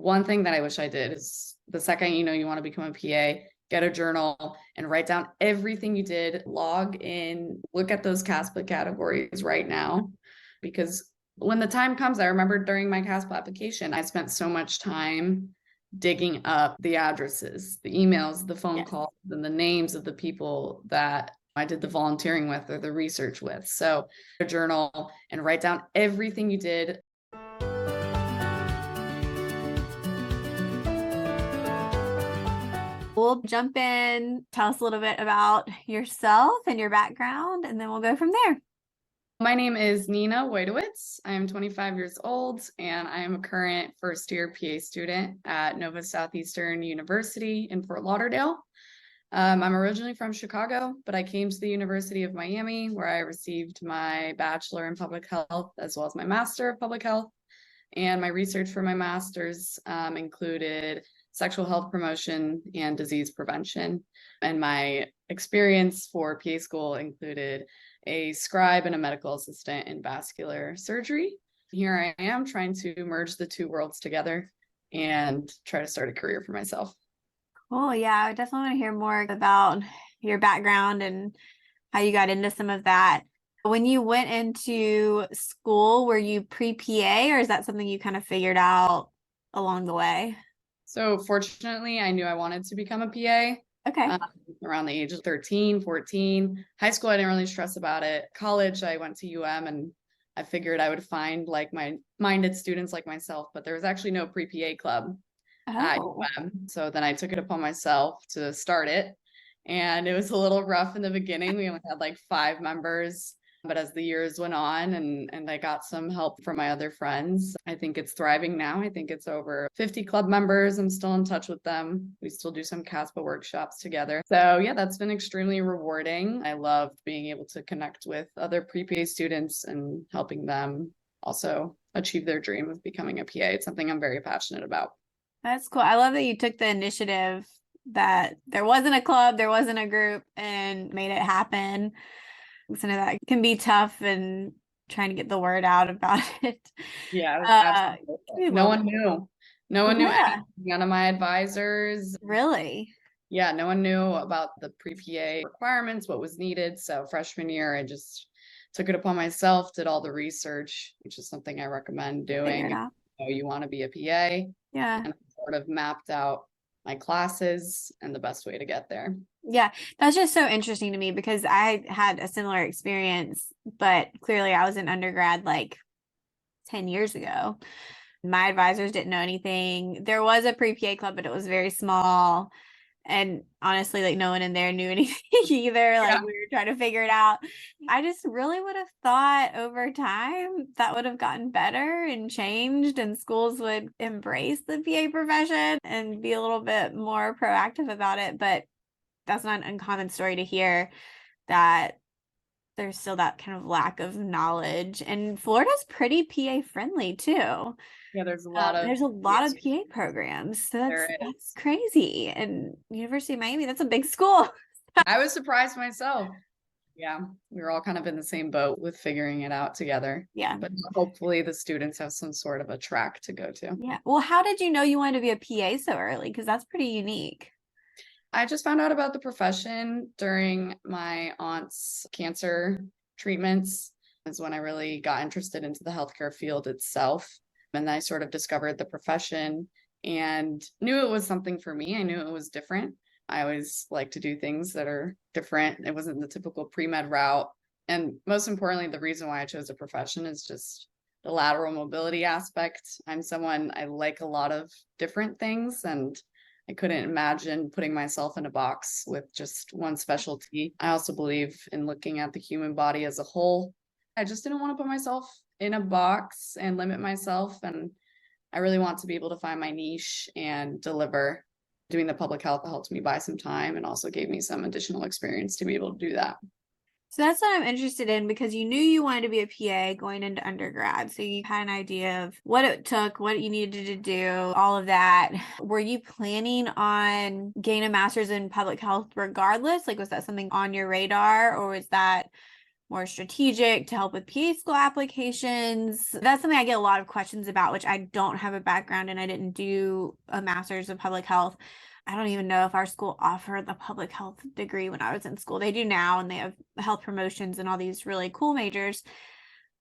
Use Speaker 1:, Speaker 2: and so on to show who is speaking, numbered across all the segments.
Speaker 1: One thing that I wish I did is the second you want to become a PA, get a journal and write down everything you did, log in, look at those CASPA categories right now. Because when the time comes, I remember during my CASPA application, I spent so much time digging up the addresses, the emails, the phone calls, and the names of the people that I did the volunteering with or the research with. So a journal and write down everything you did.
Speaker 2: We'll jump in, tell us a little bit about yourself and your background, and then we'll go from there.
Speaker 1: My name is Nina Wojtowicz. I am 25 years old, and I am a current first-year PA student at Nova Southeastern University in Fort Lauderdale. I'm originally from Chicago, but I came to the University of Miami, where I received my bachelor in public health, as well as my master of public health. And my research for my master's included sexual health promotion and disease prevention. And my experience for PA school included a scribe and a medical assistant in vascular surgery. Here I am trying to merge the two worlds together and try to start a career for myself.
Speaker 2: Cool. Yeah, I definitely want to hear more about your background and how you got into some of that. When you went into school, were you pre-PA or is that something you kind of figured out along the way?
Speaker 1: So fortunately, I knew I wanted to become a PA.
Speaker 2: Okay.
Speaker 1: Around the age of 13, 14. High school, I didn't really stress about it. College, I went to UM and I figured I would find like-minded students like myself, but there was actually no pre-PA club at UM. So then I took it upon myself to start it. And it was a little rough in the beginning. We only had like 5 members. But as the years went on and I got some help from my other friends, I think it's thriving now. I think it's over 50 club members. I'm still in touch with them. We still do some CASPA workshops together. So yeah, that's been extremely rewarding. I loved being able to connect with other pre-PA students and helping them also achieve their dream of becoming a PA. It's something I'm very passionate about.
Speaker 2: That's cool. I love that you took the initiative, that there wasn't a club, there wasn't a group, and made it happen. So that can be tough and trying to get the word out about it.
Speaker 1: Yeah, no one knew. No one knew anything. None of my advisors.
Speaker 2: Really?
Speaker 1: Yeah, no one knew about the pre-PA requirements, what was needed. So freshman year, I just took it upon myself, did all the research, which is something I recommend doing. You want to be a PA.
Speaker 2: Yeah.
Speaker 1: And sort of mapped out my classes and the best way to get there.
Speaker 2: Yeah, that's just so interesting to me because I had a similar experience, but clearly I was in undergrad like 10 years ago. My advisors didn't know anything. There was a pre-PA club, but it was very small. And honestly, like no one in there knew anything either. Like we were trying to figure it out. I just really would have thought over time that would have gotten better and changed and schools would embrace the PA profession and be a little bit more proactive about it. But that's not an uncommon story to hear, that there's still that kind of lack of knowledge. And Florida's pretty PA friendly too.
Speaker 1: Yeah, there's a lot of
Speaker 2: PA programs. So that's crazy. And University of Miami, that's a big school.
Speaker 1: I was surprised myself. Yeah, we were all kind of in the same boat with figuring it out together.
Speaker 2: Yeah.
Speaker 1: But hopefully the students have some sort of a track to go to.
Speaker 2: Yeah. Well, how did you know you wanted to be a PA so early? Because that's pretty unique.
Speaker 1: I just found out about the profession during my aunt's cancer treatments, is when I really got interested into the healthcare field itself. And then I sort of discovered the profession and knew it was something for me. I knew it was different. I always like to do things that are different. It wasn't the typical pre-med route. And most importantly, the reason why I chose a profession is just the lateral mobility aspect. I'm someone, I like a lot of different things, and I couldn't imagine putting myself in a box with just one specialty. I also believe in looking at the human body as a whole. I just didn't want to put myself in a box and limit myself. And I really want to be able to find my niche and deliver. Doing the public health helped me buy some time and also gave me some additional experience to be able to do that.
Speaker 2: So that's what I'm interested in, because you knew you wanted to be a PA going into undergrad. So you had an idea of what it took, what you needed to do, all of that. Were you planning on getting a master's in public health regardless? Like, was that something on your radar, or was that more strategic to help with PA school applications? That's something I get a lot of questions about, which I don't have a background in. I didn't do a master's of public health. I don't even know if our school offered the public health degree when I was in school. They do now, and they have health promotions and all these really cool majors.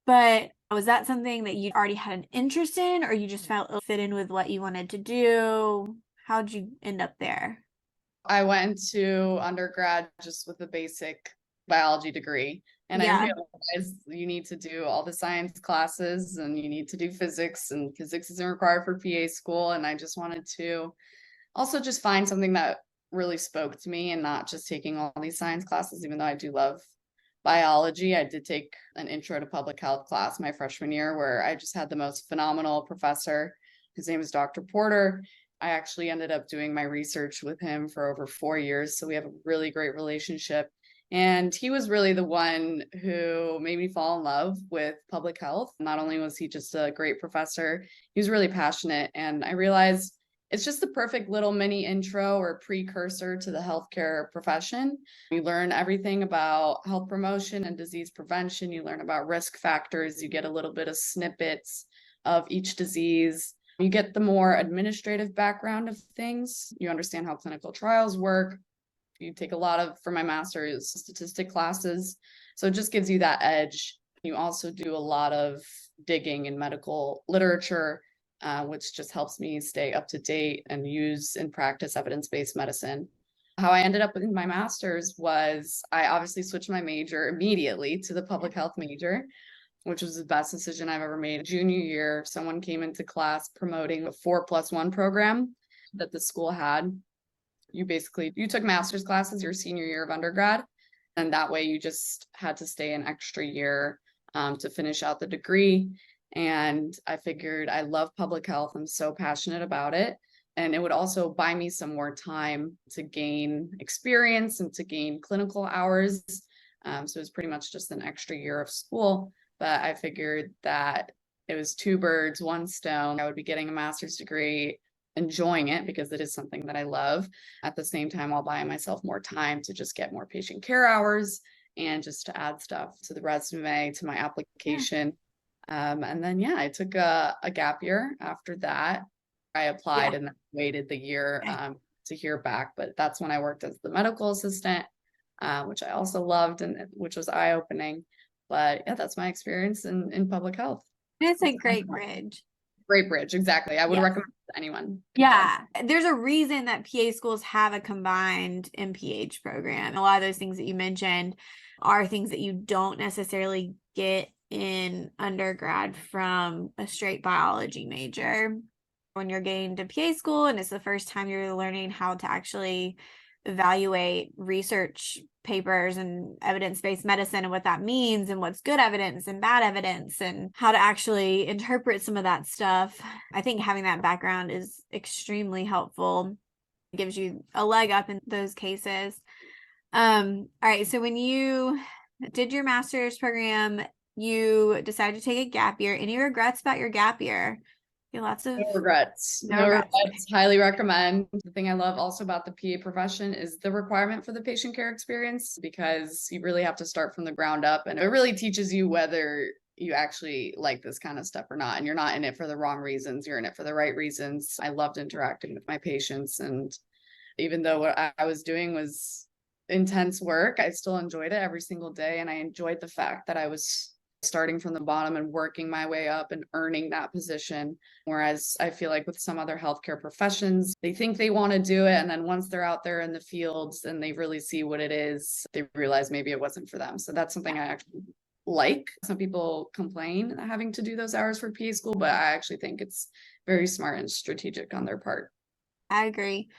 Speaker 2: But was that something that you already had an interest in, or you just felt it fit in with what you wanted to do? How'd you end up there?
Speaker 1: I went to undergrad just with a basic biology degree. And I
Speaker 2: Yeah.
Speaker 1: realized you need to do all the science classes and you need to do physics, and physics isn't required for PA school. And I just wanted to also just find something that really spoke to me and not just taking all these science classes, even though I do love biology. I did take an intro to public health class my freshman year where I just had the most phenomenal professor. His name is Dr. Porter. I actually ended up doing my research with him for over 4 years. So we have a really great relationship. And he was really the one who made me fall in love with public health. Not only was he just a great professor, he was really passionate. And I realized it's just the perfect little mini intro or precursor to the healthcare profession. You learn everything about health promotion and disease prevention. You learn about risk factors. You get a little bit of snippets of each disease. You get the more administrative background of things. You understand how clinical trials work. You take a lot of, for my master's, statistic classes. So it just gives you that edge. You also do a lot of digging in medical literature, which just helps me stay up to date and use and practice evidence-based medicine. How I ended up in my master's was I obviously switched my major immediately to the public health major, which was the best decision I've ever made. Junior year, someone came into class promoting a 4+1 program that the school had. You took master's classes your senior year of undergrad, and that way you just had to stay an extra year to finish out the degree. And I figured I love public health. I'm so passionate about it. And it would also buy me some more time to gain experience and to gain clinical hours. So it was pretty much just an extra year of school. But I figured that it was two birds, one stone. I would be getting a master's degree, enjoying it because it is something that I love. At the same time, I'll buy myself more time to just get more patient care hours and just to add stuff to the resume, to my application. And then, yeah, I took a gap year after that. I applied and then waited the year to hear back. But that's when I worked as the medical assistant, which I also loved and which was eye-opening. But yeah, that's my experience in public health.
Speaker 2: It's a great bridge.
Speaker 1: Great bridge, exactly. I would recommend it to anyone.
Speaker 2: Yeah, there's a reason that PA schools have a combined MPH program. A lot of those things that you mentioned are things that you don't necessarily get in undergrad from a straight biology major. When you're getting to PA school and it's the first time you're learning how to actually evaluate research papers and evidence-based medicine and what that means and what's good evidence and bad evidence and how to actually interpret some of that stuff. I think having that background is extremely helpful. It gives you a leg up in those cases. All right. So when you did your master's program, you decided to take a gap year. Any regrets about your gap year? Lots of
Speaker 1: no regrets. No regrets. Highly recommend. The thing I love also about the PA profession is the requirement for the patient care experience, because you really have to start from the ground up, and it really teaches you whether you actually like this kind of stuff or not. And you're not in it for the wrong reasons. You're in it for the right reasons. I loved interacting with my patients, and even though what I was doing was intense work, I still enjoyed it every single day. And I enjoyed the fact that I was starting from the bottom and working my way up and earning that position. Whereas I feel like with some other healthcare professions, they think they want to do it. And then once they're out there in the fields and they really see what it is, they realize maybe it wasn't for them. So that's something I actually like. Some people complain having to do those hours for PA school, but I actually think it's very smart and strategic on their part.
Speaker 2: I agree.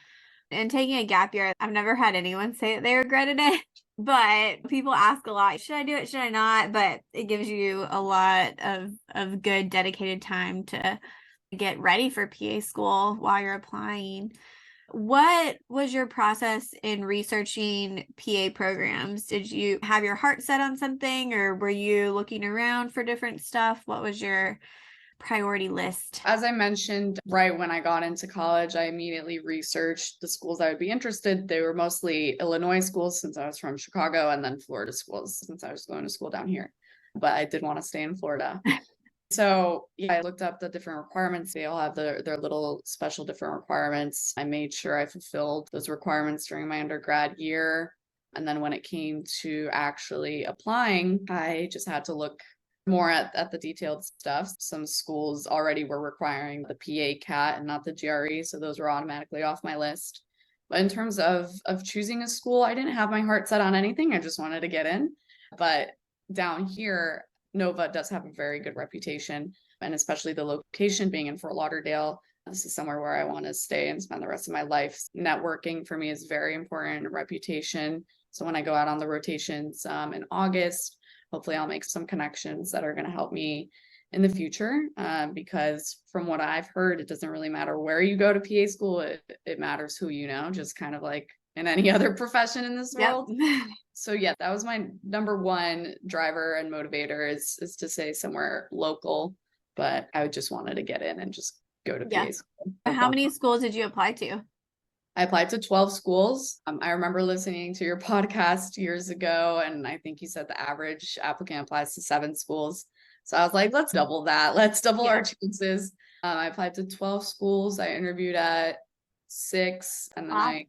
Speaker 2: And taking a gap year, I've never had anyone say that they regretted it. But people ask a lot, should I do it? Should I not? But it gives you a lot of good dedicated time to get ready for PA school while you're applying. What was your process in researching PA programs? Did you have your heart set on something, or were you looking around for different stuff? What was your priority list?
Speaker 1: As I mentioned, right when I got into college, I immediately researched the schools I would be interested. They were mostly Illinois schools since I was from Chicago, and then Florida schools since I was going to school down here. But I did want to stay in Florida. So yeah, I looked up the different requirements. They all have their little special different requirements. I made sure I fulfilled those requirements during my undergrad year. And then when it came to actually applying, I just had to look more at the detailed stuff. Some schools already were requiring the PA CAT and not the GRE, so those were automatically off my list. But in terms of choosing a school, I didn't have my heart set on anything. I just wanted to get in. But down here, Nova does have a very good reputation, and especially the location being in Fort Lauderdale. This is somewhere where I want to stay and spend the rest of my life. Networking for me is very important, reputation. So when I go out on the rotations in August, hopefully I'll make some connections that are going to help me in the future. Because from what I've heard, it doesn't really matter where you go to PA school. It matters who you know, just kind of like in any other profession in this world. So yeah, that was my number one driver and motivator is to say somewhere local, but I just wanted to get in and just go to PA school.
Speaker 2: How many schools did you apply to?
Speaker 1: I applied to 12 schools. I remember listening to your podcast years ago, and I think you said the average applicant applies to 7 schools. So I was like, let's double that. Let's double our chances. I applied to 12 schools. I interviewed at 6, and then I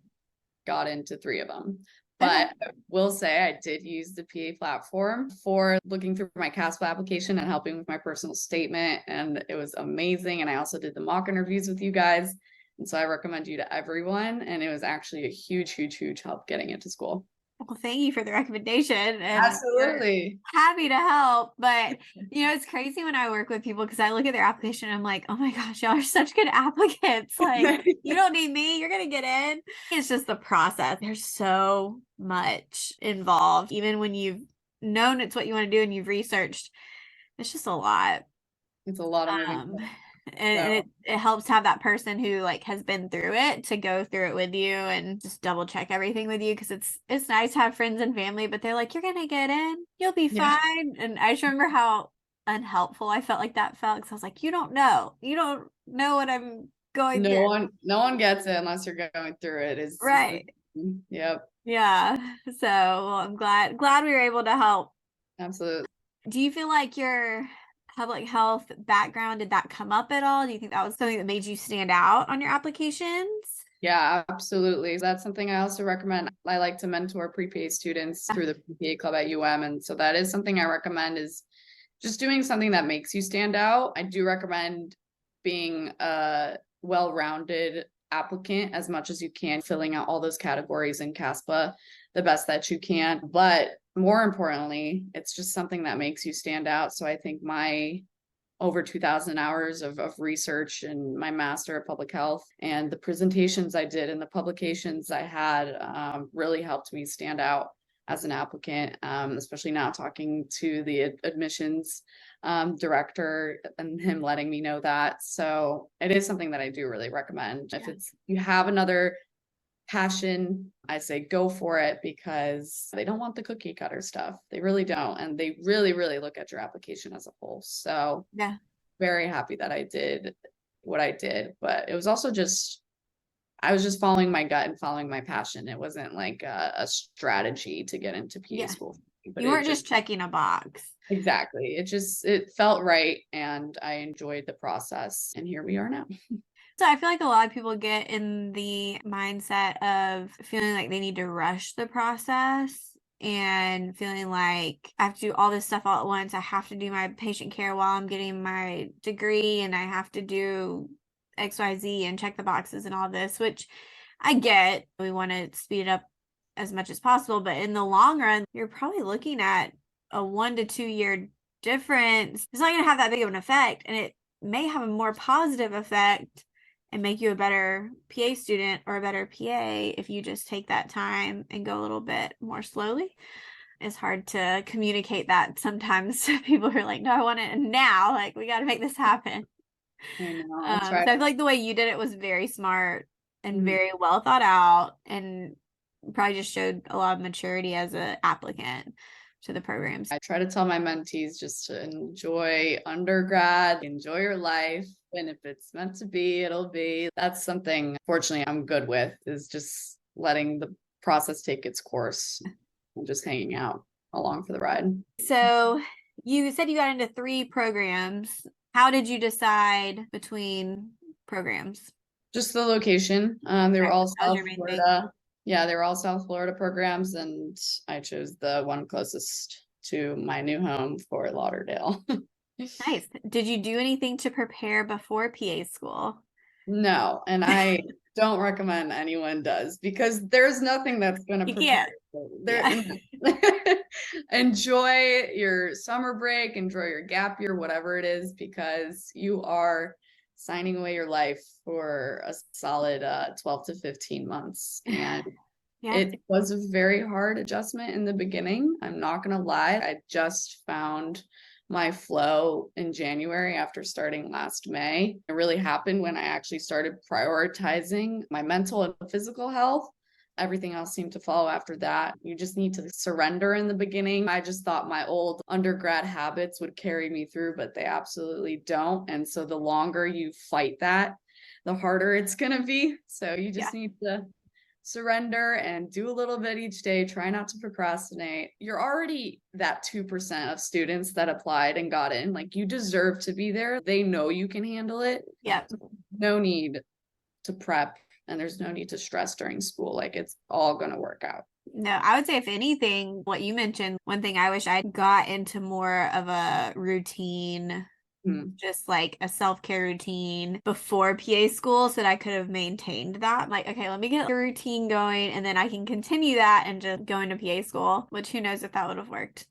Speaker 1: got into 3 of them. But I will say I did use the PA platform for looking through my CASPA application and helping with my personal statement. And it was amazing. And I also did the mock interviews with you guys. And so I recommend you to everyone. And it was actually a huge, huge, huge help getting into school.
Speaker 2: Well, thank you for the recommendation. And
Speaker 1: absolutely
Speaker 2: happy to help. But, it's crazy when I work with people because I look at their application and I'm like, oh my gosh, y'all are such good applicants. Like, you don't need me. You're going to get in. It's just the process. There's so much involved. Even when you've known it's what you want to do and you've researched, it's just a lot.
Speaker 1: It's a lot of moving.
Speaker 2: And it helps to have that person who has been through it to go through it with you and just double check everything with you, because it's nice to have friends and family, but they're like, you're gonna get in, you'll be fine. And I just remember how unhelpful I felt like that felt, because I was like, you don't know what I'm going through.
Speaker 1: No one gets it unless you're going through it. Is
Speaker 2: right.
Speaker 1: Yep.
Speaker 2: Yeah. So I'm glad we were able to help.
Speaker 1: Absolutely.
Speaker 2: Do you feel like your public health background, did that come up at all? Do you think that was something that made you stand out on your applications?
Speaker 1: Yeah, absolutely. That's something I also recommend. I like to mentor pre-PA students through the pre-PA club at UM. And so that is something I recommend, is just doing something that makes you stand out. I do recommend being a well-rounded applicant as much as you can, filling out all those categories in CASPA the best that you can. But more importantly, it's just something that makes you stand out. So I think my over 2,000 hours of research and my master of public health and the presentations I did and the publications I had really helped me stand out as an applicant, especially now talking to the admissions director and him letting me know that. So it is something that I do really recommend. If you have another passion, I say go for it, because they don't want the cookie cutter stuff. They really don't. And they really, really look at your application as a whole. So very happy that I did what I did. But it was also I was just following my gut and following my passion. It wasn't like a strategy to get into PA school.
Speaker 2: But you weren't just checking a box.
Speaker 1: Exactly. It felt right. And I enjoyed the process. And here we are now.
Speaker 2: So I feel like a lot of people get in the mindset of feeling like they need to rush the process and feeling like I have to do all this stuff all at once. I have to do my patient care while I'm getting my degree, and I have to do XYZ and check the boxes and all this, which I get. We want to speed it up as much as possible, but in the long run, you're probably looking at a 1 to 2 year difference. It's not going to have that big of an effect, and it may have a more positive effect and make you a better PA student or a better PA if you just take that time and go a little bit more slowly. It's hard to communicate that sometimes to people who are like, no, I want it now. Like, we got to make this happen.
Speaker 1: I know,
Speaker 2: So I feel like the way you did it was very smart and very well thought out, and probably just showed a lot of maturity as an applicant. to the programs?
Speaker 1: I try to tell my mentees just to enjoy undergrad, enjoy your life. And if it's meant to be, it'll be. That's something, fortunately, I'm good with, is just letting the process take its course and just hanging out along for the ride.
Speaker 2: So you said you got into 3 programs. How did you decide between programs?
Speaker 1: Just the location. They were all
Speaker 2: That was
Speaker 1: South
Speaker 2: your main thing.
Speaker 1: Florida. Yeah, they were all South Florida programs, and I chose the one closest to my new home, Fort Lauderdale.
Speaker 2: Nice. Did you do anything to prepare before PA school?
Speaker 1: No, and I don't recommend anyone does, because there's nothing that's going to
Speaker 2: You
Speaker 1: prepare
Speaker 2: can't.
Speaker 1: you.
Speaker 2: Yeah.
Speaker 1: Enjoy your summer break, enjoy your gap year, whatever it is, because you are signing away your life for a solid 12 to 15 months. And
Speaker 2: Yeah.
Speaker 1: it was a very hard adjustment in the beginning. I'm not going to lie. I just found my flow in January after starting last May. It really happened when I actually started prioritizing my mental and physical health. Everything else seemed to follow after that. You just need to surrender in the beginning. I just thought my old undergrad habits would carry me through, but they absolutely don't. And so the longer you fight that, the harder it's going to be. So you just need to surrender and do a little bit each day. Try not to procrastinate. You're already that 2% of students that applied and got in. Like, you deserve to be there. They know you can handle it.
Speaker 2: Yeah.
Speaker 1: No need to prep, and there's no need to stress during school. Like, it's all going to work out.
Speaker 2: No, I would say, if anything, what you mentioned, one thing I wish I got into more of a routine, just like a self-care routine before PA school, so that I could have maintained that. Like, okay, let me get a routine going, and then I can continue that and just go into PA school, which who knows if that would have worked.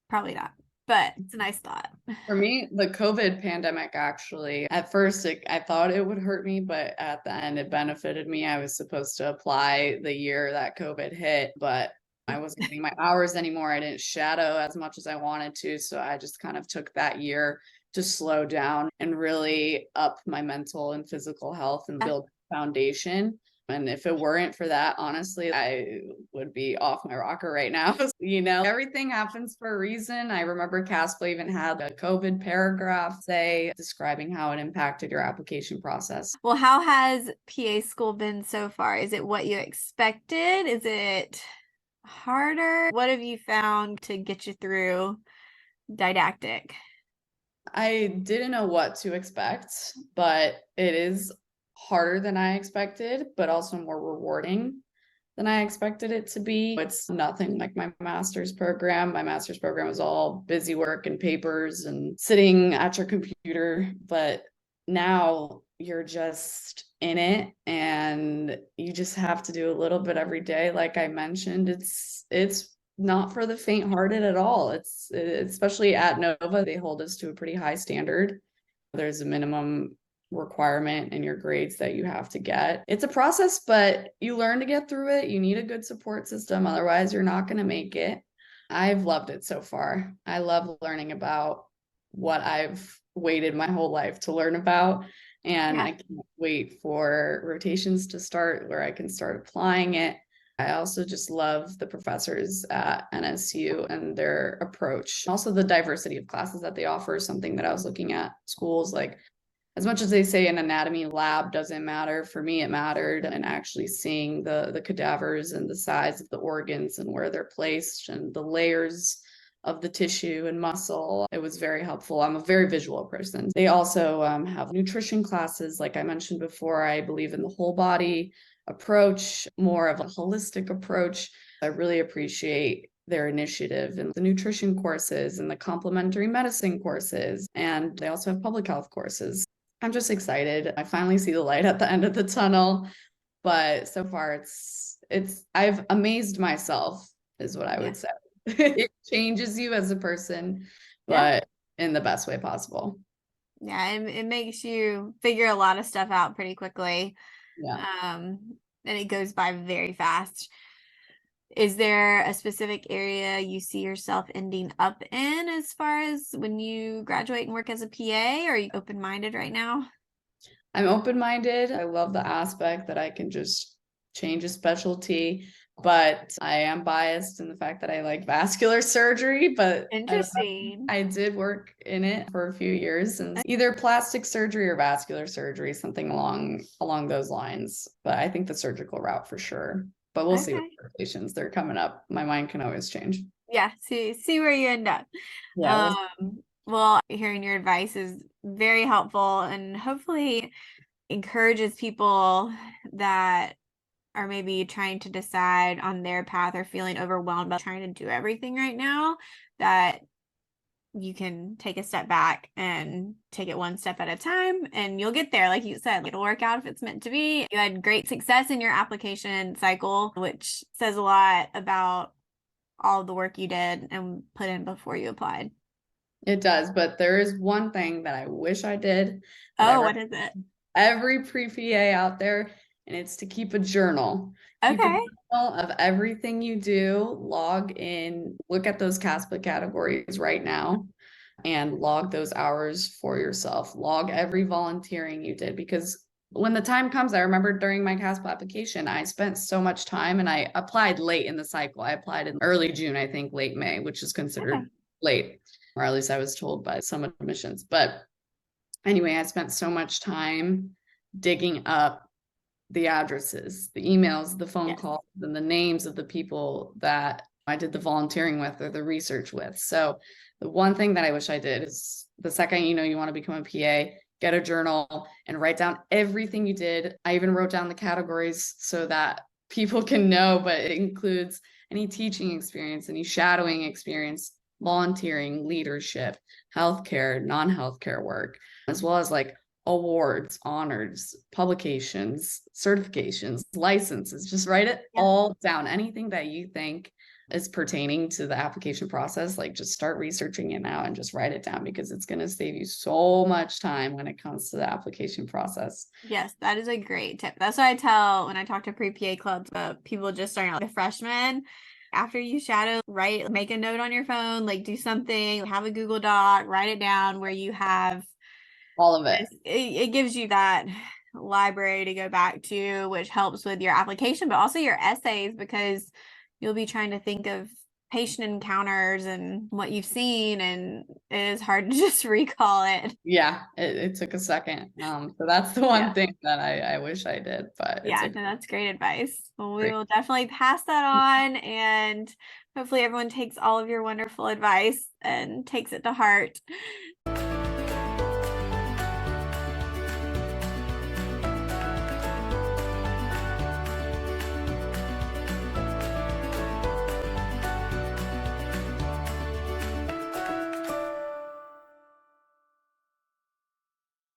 Speaker 2: Probably not, but it's a nice thought.
Speaker 1: For me, the COVID pandemic, actually, at first I thought it would hurt me, but at the end it benefited me. I was supposed to apply the year that COVID hit, but I wasn't getting my hours anymore. I didn't shadow as much as I wanted to. So I just kind of took that year to slow down and really up my mental and physical health and build a foundation. And if it weren't for that, honestly, I would be off my rocker right now. You know, everything happens for a reason. I remember CASPA even had a COVID paragraph describing how it impacted your application process.
Speaker 2: Well, how has PA school been so far? Is it what you expected? Is it harder? What have you found to get you through didactic?
Speaker 1: I didn't know what to expect, but it is harder than I expected, but also more rewarding than I expected it to be. It's nothing like my master's program. My master's program was all busy work and papers and sitting at your computer, but now you're just in it and you just have to do a little bit every day. Like I mentioned, it's not for the faint-hearted at all. It's especially at Nova, they hold us to a pretty high standard. There's a minimum requirement in your grades that you have to get. It's a process, but you learn to get through it. You need a good support system. Otherwise, you're not going to make it. I've loved it so far. I love learning about what I've waited my whole life to learn about. And I can't wait for rotations to start where I can start applying it. I also just love the professors at NSU and their approach. Also, the diversity of classes that they offer is something that I was looking at schools. Like, as much as they say an anatomy lab doesn't matter, for me, it mattered. And actually seeing the cadavers and the size of the organs and where they're placed and the layers of the tissue and muscle, it was very helpful. I'm a very visual person. They also have nutrition classes. Like I mentioned before, I believe in the whole body approach, more of a holistic approach. I really appreciate their initiative in the nutrition courses and the complementary medicine courses. And they also have public health courses. I'm just excited. I finally see the light at the end of the tunnel, but so far I've amazed myself is what I would say. It changes you as a person, but in the best way possible.
Speaker 2: Yeah, it makes you figure a lot of stuff out pretty quickly. And it goes by very fast. Is there a specific area you see yourself ending up in as far as when you graduate and work as a PA? Or are you open-minded right now? I'm
Speaker 1: open-minded. I love the aspect that I can just change a specialty but I am biased in the fact that I like vascular surgery, but
Speaker 2: Interesting.
Speaker 1: I did work in it for a few years, and either plastic surgery or vascular surgery, something along those lines. But I think the surgical route for sure. But we'll see what regulations they're coming up. My mind can always change.
Speaker 2: Yeah, see where you end up.
Speaker 1: Yeah.
Speaker 2: Well, hearing your advice is very helpful and hopefully encourages people that are maybe trying to decide on their path or feeling overwhelmed by trying to do everything right now, that you can take a step back and take it one step at a time and you'll get there. Like you said, it'll work out if it's meant to be. You had great success in your application cycle, which says a lot about all the work you did and put in before you applied.
Speaker 1: It does, but there is one thing that I wish I did.
Speaker 2: Oh, what is it?
Speaker 1: Every pre-PA out there, and it's to keep a journal. Keep a journal of everything you do, log in, look at those CASPA categories right now, and log those hours for yourself. Log every volunteering you did, because when the time comes, I remember during my CASPA application, I spent so much time, and I applied late in the cycle. I applied in early June, I think late May, which is considered late, or at least I was told by some admissions. But anyway, I spent so much time digging up the addresses, the emails, the phone calls, and the names of the people that I did the volunteering with or the research with. So the one thing that I wish I did is, the second you want to become a PA, get a journal and write down everything you did. I even wrote down the categories so that people can know, but it includes any teaching experience, any shadowing experience, volunteering, leadership, healthcare, non-healthcare work, as well as like awards, honors, publications, certifications, licenses. Just write it all down. Anything that you think is pertaining to the application process, like just start researching it now and just write it down, because it's going to save you so much time when it comes to the application process.
Speaker 2: Yes, that is a great tip. That's what I tell when I talk to pre-PA clubs about people just starting out, like a freshman. After you shadow, make a note on your phone, like do something, have a Google Doc, write it down where you have
Speaker 1: all of it.
Speaker 2: It gives you that library to go back to, which helps with your application, but also your essays, because you'll be trying to think of patient encounters and what you've seen, and it is hard to just recall it.
Speaker 1: Yeah, it took a second. So that's the one thing that I wish I did, but
Speaker 2: that's great advice. Well, we will definitely pass that on, and hopefully everyone takes all of your wonderful advice and takes it to heart.